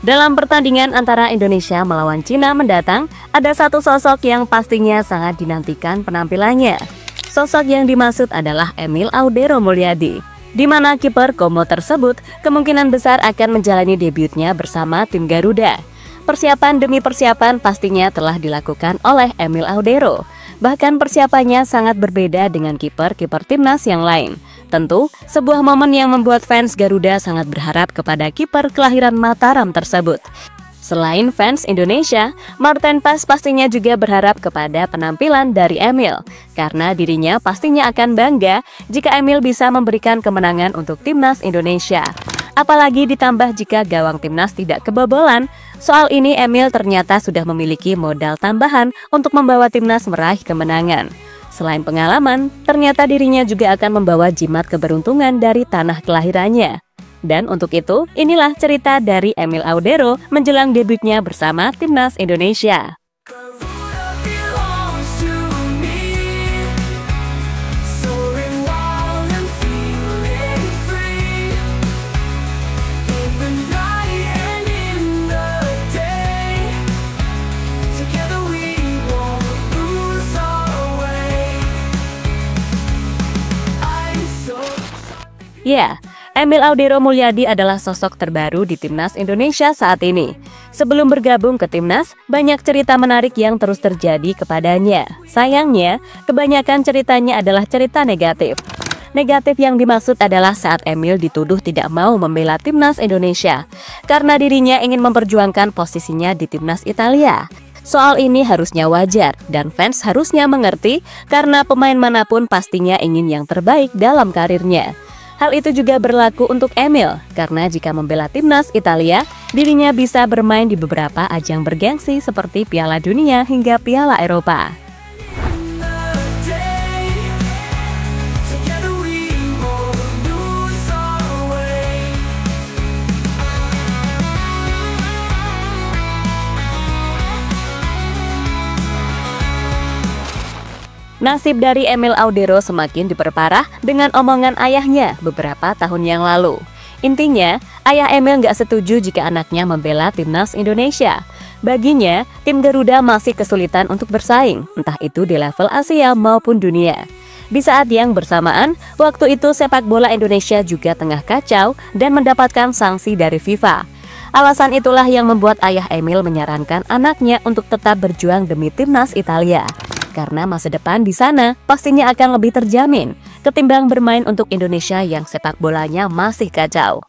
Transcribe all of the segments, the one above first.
Dalam pertandingan antara Indonesia melawan Cina mendatang, ada satu sosok yang pastinya sangat dinantikan penampilannya. Sosok yang dimaksud adalah Emil Audero Mulyadi, di mana kiper Como tersebut kemungkinan besar akan menjalani debutnya bersama tim Garuda. Persiapan demi persiapan pastinya telah dilakukan oleh Emil Audero. Bahkan persiapannya sangat berbeda dengan kiper-kiper timnas yang lain. Tentu, sebuah momen yang membuat fans Garuda sangat berharap kepada kiper kelahiran Mataram tersebut. Selain fans Indonesia, Marten Pas pastinya juga berharap kepada penampilan dari Emil, karena dirinya pastinya akan bangga jika Emil bisa memberikan kemenangan untuk timnas Indonesia. Apalagi ditambah jika gawang timnas tidak kebobolan. Soal ini Emil ternyata sudah memiliki modal tambahan untuk membawa timnas meraih kemenangan. Selain pengalaman, ternyata dirinya juga akan membawa jimat keberuntungan dari tanah kelahirannya. Dan untuk itu, inilah cerita dari Emil Audero menjelang debutnya bersama timnas Indonesia. Ya, Emil Audero Mulyadi adalah sosok terbaru di timnas Indonesia saat ini. Sebelum bergabung ke timnas, banyak cerita menarik yang terus terjadi kepadanya. Sayangnya, kebanyakan ceritanya adalah cerita negatif. Negatif yang dimaksud adalah saat Emil dituduh tidak mau membela timnas Indonesia karena dirinya ingin memperjuangkan posisinya di timnas Italia. Soal ini harusnya wajar dan fans harusnya mengerti karena pemain manapun pastinya ingin yang terbaik dalam karirnya. Hal itu juga berlaku untuk Emil, karena jika membela timnas Italia, dirinya bisa bermain di beberapa ajang bergengsi seperti Piala Dunia hingga Piala Eropa. Nasib dari Emil Audero semakin diperparah dengan omongan ayahnya beberapa tahun yang lalu. Intinya, ayah Emil nggak setuju jika anaknya membela timnas Indonesia. Baginya, tim Garuda masih kesulitan untuk bersaing, entah itu di level Asia maupun dunia. Di saat yang bersamaan, waktu itu sepak bola Indonesia juga tengah kacau dan mendapatkan sanksi dari FIFA. Alasan itulah yang membuat ayah Emil menyarankan anaknya untuk tetap berjuang demi timnas Italia. Karena masa depan di sana pastinya akan lebih terjamin ketimbang bermain untuk Indonesia yang sepak bolanya masih kacau.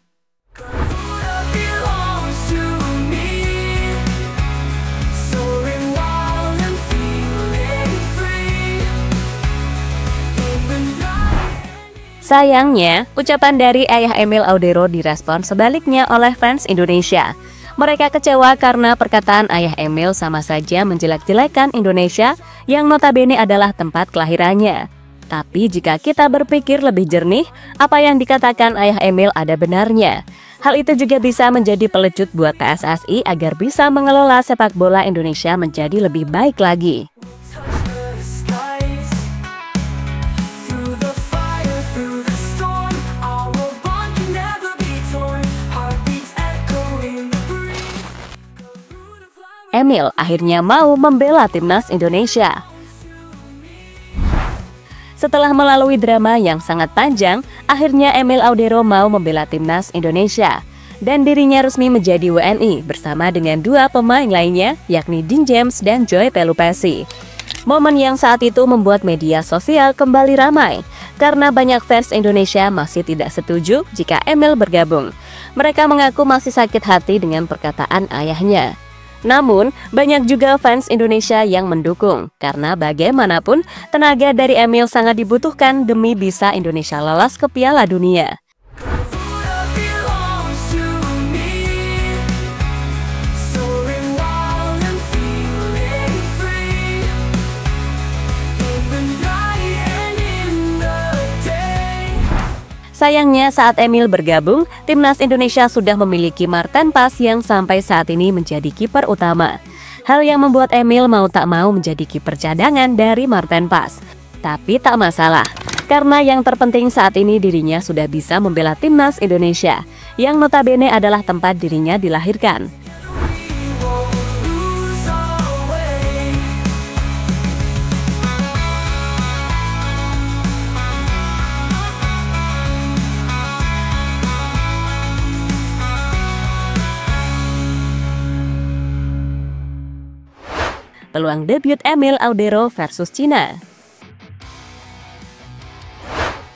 Sayangnya, ucapan dari ayah Emil Audero direspon sebaliknya oleh fans Indonesia. Mereka kecewa karena perkataan ayah Emil sama saja menjelek-jelekan Indonesia yang notabene adalah tempat kelahirannya. Tapi jika kita berpikir lebih jernih, apa yang dikatakan ayah Emil ada benarnya. Hal itu juga bisa menjadi pelecut buat PSSI agar bisa mengelola sepak bola Indonesia menjadi lebih baik lagi. Emil akhirnya mau membela timnas Indonesia. Setelah melalui drama yang sangat panjang, akhirnya Emil Audero mau membela timnas Indonesia. Dan dirinya resmi menjadi WNI bersama dengan dua pemain lainnya, yakni Dean James dan Joy Pelupessy. Momen yang saat itu membuat media sosial kembali ramai, karena banyak fans Indonesia masih tidak setuju jika Emil bergabung. Mereka mengaku masih sakit hati dengan perkataan ayahnya. Namun, banyak juga fans Indonesia yang mendukung, karena bagaimanapun tenaga dari Emil sangat dibutuhkan demi bisa Indonesia lolos ke Piala Dunia. Sayangnya saat Emil bergabung, timnas Indonesia sudah memiliki Marten Pas yang sampai saat ini menjadi kiper utama. Hal yang membuat Emil mau tak mau menjadi kiper cadangan dari Marten Pas. Tapi tak masalah, karena yang terpenting saat ini dirinya sudah bisa membela timnas Indonesia, yang notabene adalah tempat dirinya dilahirkan. peluang debut Emil Audero versus Cina.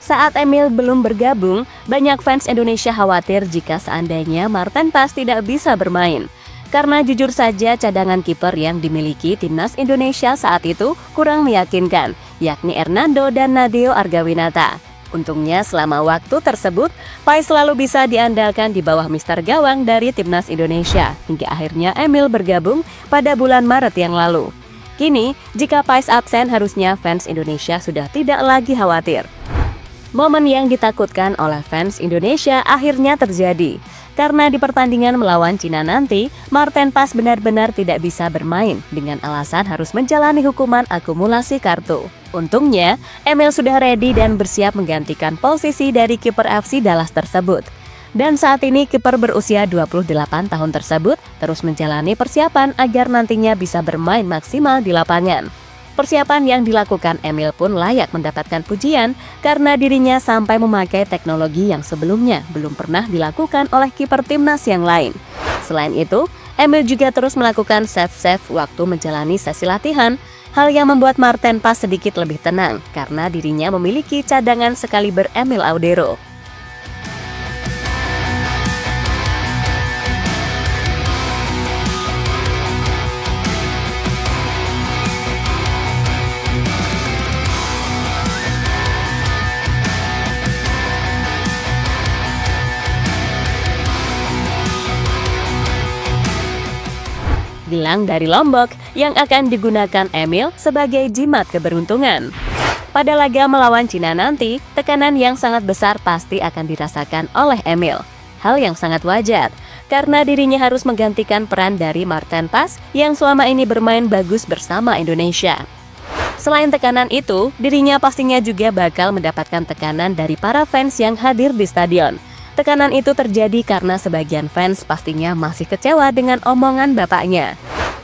Saat Emil belum bergabung, banyak fans Indonesia khawatir jika seandainya Marten Pas tidak bisa bermain. Karena jujur saja cadangan kiper yang dimiliki timnas Indonesia saat itu kurang meyakinkan, yakni Hernando dan Nadeo Argawinata. Untungnya selama waktu tersebut, Pais selalu bisa diandalkan di bawah mister gawang dari timnas Indonesia, hingga akhirnya Emil bergabung pada bulan Maret yang lalu. Kini, jika Pais absen harusnya fans Indonesia sudah tidak lagi khawatir. Momen yang ditakutkan oleh fans Indonesia akhirnya terjadi. Karena di pertandingan melawan Cina nanti, Marten Pas benar-benar tidak bisa bermain dengan alasan harus menjalani hukuman akumulasi kartu. Untungnya, Emil sudah ready dan bersiap menggantikan posisi dari kiper FC Dallas tersebut. Dan saat ini kiper berusia 28 tahun tersebut terus menjalani persiapan agar nantinya bisa bermain maksimal di lapangan. Persiapan yang dilakukan Emil pun layak mendapatkan pujian karena dirinya sampai memakai teknologi yang sebelumnya belum pernah dilakukan oleh kiper timnas yang lain. Selain itu, Emil juga terus melakukan save-save waktu menjalani sesi latihan, hal yang membuat Marten Pas sedikit lebih tenang karena dirinya memiliki cadangan sekaliber Emil Audero. Gelang dari Lombok yang akan digunakan Emil sebagai jimat keberuntungan. Pada laga melawan Cina nanti, tekanan yang sangat besar pasti akan dirasakan oleh Emil. Hal yang sangat wajar, karena dirinya harus menggantikan peran dari Marten Pas yang selama ini bermain bagus bersama Indonesia. Selain tekanan itu, dirinya pastinya juga bakal mendapatkan tekanan dari para fans yang hadir di stadion. Tekanan itu terjadi karena sebagian fans pastinya masih kecewa dengan omongan bapaknya.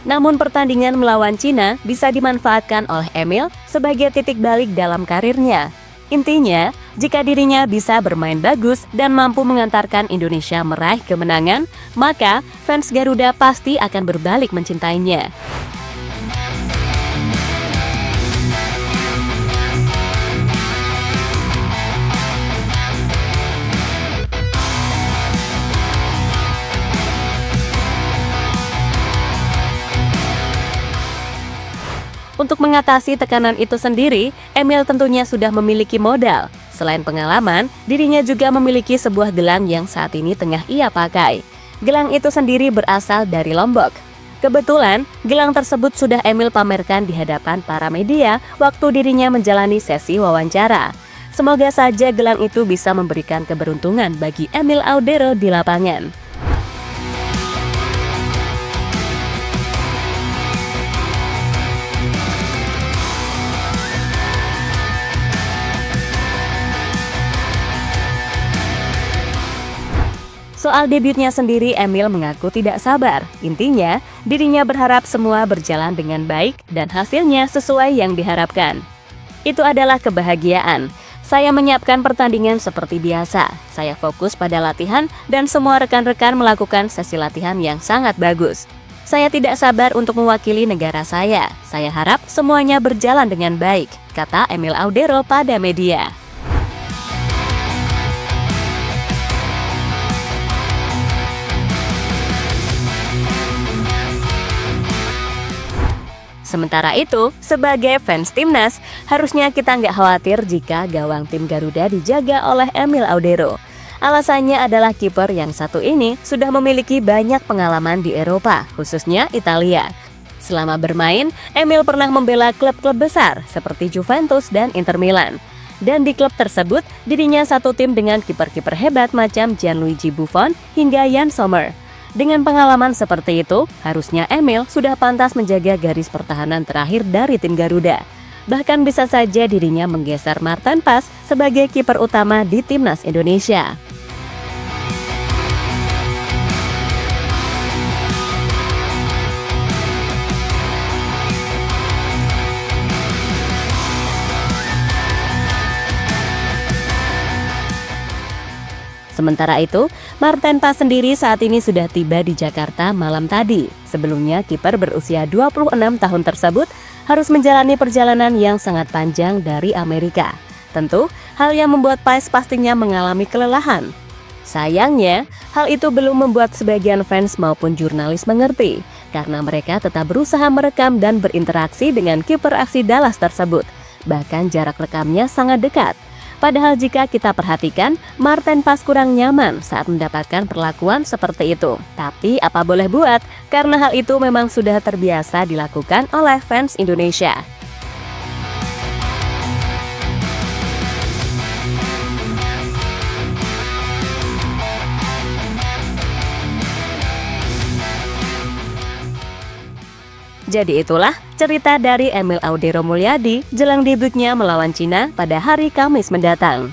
Namun pertandingan melawan Cina bisa dimanfaatkan oleh Emil sebagai titik balik dalam karirnya. Intinya, jika dirinya bisa bermain bagus dan mampu mengantarkan Indonesia meraih kemenangan, maka fans Garuda pasti akan berbalik mencintainya. Untuk mengatasi tekanan itu sendiri, Emil tentunya sudah memiliki modal. Selain pengalaman, dirinya juga memiliki sebuah gelang yang saat ini tengah ia pakai. Gelang itu sendiri berasal dari Lombok. Kebetulan, gelang tersebut sudah Emil pamerkan di hadapan para media waktu dirinya menjalani sesi wawancara. Semoga saja gelang itu bisa memberikan keberuntungan bagi Emil Audero di lapangan. Soal debutnya sendiri, Emil mengaku tidak sabar. Intinya, dirinya berharap semua berjalan dengan baik dan hasilnya sesuai yang diharapkan. Itu adalah kebahagiaan. Saya menyiapkan pertandingan seperti biasa. Saya fokus pada latihan dan semua rekan-rekan melakukan sesi latihan yang sangat bagus. Saya tidak sabar untuk mewakili negara saya. Saya harap semuanya berjalan dengan baik, kata Emil Audero pada media. Sementara itu, sebagai fans timnas, harusnya kita nggak khawatir jika gawang tim Garuda dijaga oleh Emil Audero. Alasannya adalah kiper yang satu ini sudah memiliki banyak pengalaman di Eropa, khususnya Italia. Selama bermain, Emil pernah membela klub-klub besar seperti Juventus dan Inter Milan. Dan di klub tersebut, dirinya satu tim dengan kiper-kiper hebat macam Gianluigi Buffon hingga Yann Sommer. Dengan pengalaman seperti itu, harusnya Emil sudah pantas menjaga garis pertahanan terakhir dari tim Garuda. Bahkan bisa saja dirinya menggeser Marten Pas sebagai kiper utama di timnas Indonesia. Sementara itu, Marten Pas sendiri saat ini sudah tiba di Jakarta malam tadi. Sebelumnya, kiper berusia 26 tahun tersebut harus menjalani perjalanan yang sangat panjang dari Amerika. Tentu, hal yang membuat Pais pastinya mengalami kelelahan. Sayangnya, hal itu belum membuat sebagian fans maupun jurnalis mengerti, karena mereka tetap berusaha merekam dan berinteraksi dengan kiper aksi Dallas tersebut. Bahkan jarak rekamnya sangat dekat. Padahal jika kita perhatikan, Marten Pas kurang nyaman saat mendapatkan perlakuan seperti itu. Tapi apa boleh buat, karena hal itu memang sudah terbiasa dilakukan oleh fans Indonesia. Jadi itulah cerita dari Emil Audero Mulyadi jelang debutnya melawan Cina pada hari Kamis mendatang.